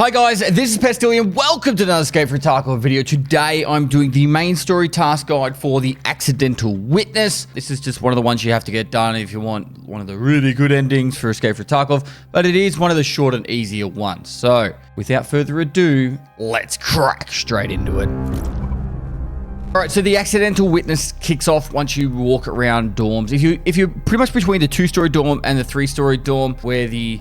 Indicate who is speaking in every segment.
Speaker 1: Hi guys, this is Pestily and welcome to another Escape from Tarkov video. Today I'm doing the main story task guide for the accidental witness. This is just one of the ones you have to get done if you want one of the really good endings for Escape from Tarkov, but it is one of the short and easier ones. So without further ado, let's crack straight into it. Alright, so the accidental witness kicks off once you walk around dorms. If you're pretty much between the 2-story dorm and the 3-story dorm where the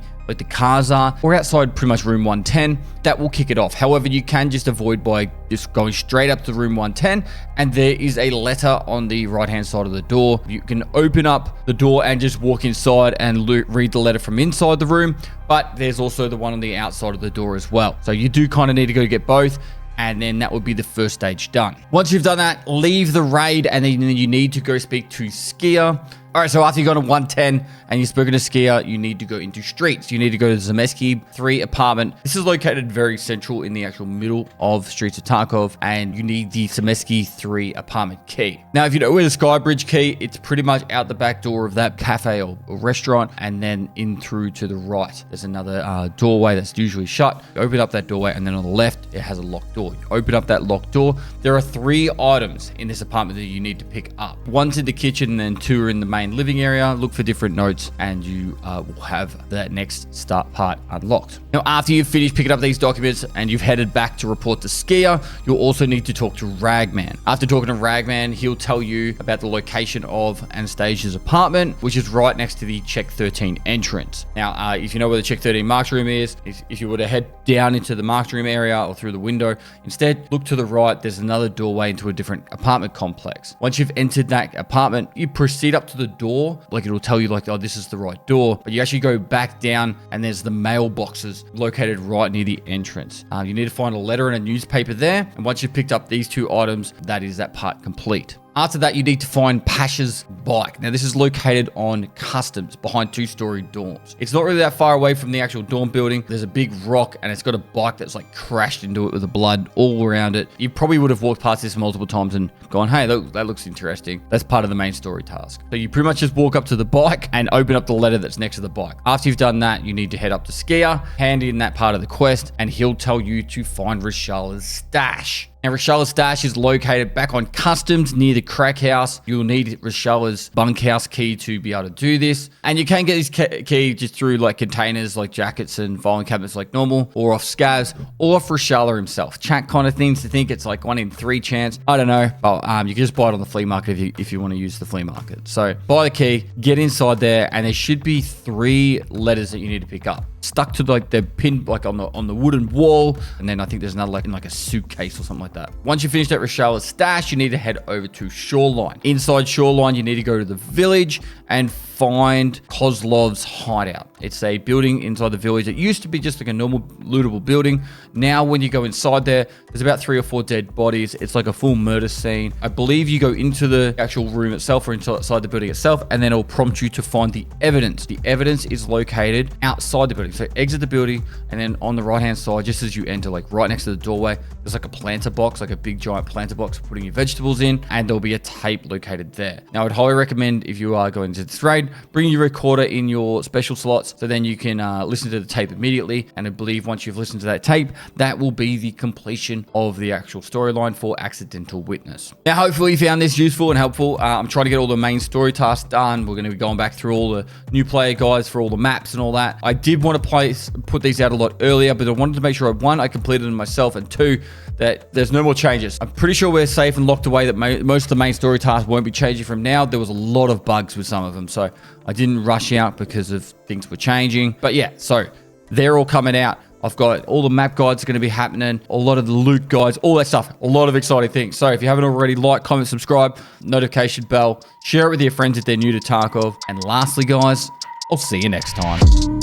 Speaker 1: cars are, or outside pretty much room 110, that will kick it off. However, you can just avoid by just going straight up to room 110, and there is a letter on the right hand side of the door. You can open up the door and just walk inside and read the letter from inside the room, but there's also the one on the outside of the door as well. So you do kind of need to go get both, and then that would be the first stage done. Once you've done that, leave the raid, and then you need to go speak to Skier. All right, so after you go to 110 and you've spoken to Skier, you need to go into streets. You need to go to the Zemeski 3 apartment. This is located very central in the actual middle of Streets of Tarkov, and you need the Zemeski 3 apartment key. Now, if you know where the Skybridge key, it's pretty much out the back door of that cafe or restaurant, and then in through to the right. There's another doorway that's usually shut. You open up that doorway, and then on the left, it has a locked door. You open up that locked door. There are 3 items in this apartment that you need to pick up. One's in the kitchen, and then 2 are in the main living area. Look for different notes and you will have that next start part unlocked. Now, after you've finished picking up these documents and you've headed back to report to Skier, you'll also need to talk to Ragman. After talking to Ragman, he'll tell you about the location of Anastasia's apartment, which is right next to the Check 13 entrance. Now, if you know where the Check 13 marked room is, if you were to head down into the marked room area or through the window, instead look to the right. There's another doorway into a different apartment complex. Once you've entered that apartment, you proceed up to the door, like it'll tell you like, oh, this is the right door, but you actually go back down and there's the mailboxes located right near the entrance. You need to find a letter and a newspaper there, and once you've picked up these 2 items, that is that part complete. After that, you need to find Pasha's bike. Now, this is located on customs behind 2-story dorms. It's not really that far away from the actual dorm building. There's a big rock and it's got a bike that's like crashed into it with the blood all around it. You probably would have walked past this multiple times and gone, hey, that looks interesting. That's part of the main story task. So you pretty much just walk up to the bike and open up the letter that's next to the bike. After you've done that, you need to head up to Skier, hand in that part of the quest, and he'll tell you to find Reshala's stash. Now, Reshala's stash is located back on customs near the crack house. You'll need Reshala's bunkhouse key to be able to do this. And you can get this key just through like containers, like jackets and filing cabinets like normal, or off scavs, or off Reshala himself. Chat kind of things to think it's like 1 in 3 chance. I don't know. But you can just buy it on the flea market if you want to use the flea market. So buy the key, get inside there, and there should be 3 letters that you need to pick up. Stuck to like the pin, like on the wooden wall, and then I think there's another like in like a suitcase or something like that. Once you finish that Reshala's stash, you need to head over to Shoreline. Inside Shoreline, you need to go to the village and find Kozlov's hideout. It's a building inside the village. It used to be just like a normal lootable building. Now, when you go inside there, there's about 3 or 4 dead bodies. It's like a full murder scene. I believe you go into the actual room itself or inside the building itself, and then it'll prompt you to find the evidence. The evidence is located outside the building. So exit the building, and then on the right-hand side, just as you enter, like right next to the doorway, there's like a planter box, like a big giant planter box for putting your vegetables in, and there'll be a tape located there. Now, I'd highly recommend, if you are going to this raid, bring your recorder in your special slots, so then you can listen to the tape immediately. And I believe once you've listened to that tape, that will be the completion of the actual storyline for Accidental Witness. Now, hopefully you found this useful and helpful. I'm trying to get all the main story tasks done. We're going to be going back through all the new player guides for all the maps and all that. I did want to put these out a lot earlier, but I wanted to make sure, 1, I completed them myself, and 2, that there's no more changes. I'm pretty sure we're safe and locked away, that most of the main story tasks won't be changing from now. There was a lot of bugs with some of them, so I didn't rush out because of things were changing. But yeah, so they're all coming out. I've got all the map guides are going to be happening, a lot of the loot guides, all that stuff, a lot of exciting things. So if you haven't already, like, comment, subscribe, notification bell, share it with your friends if they're new to Tarkov. And lastly, guys, I'll see you next time.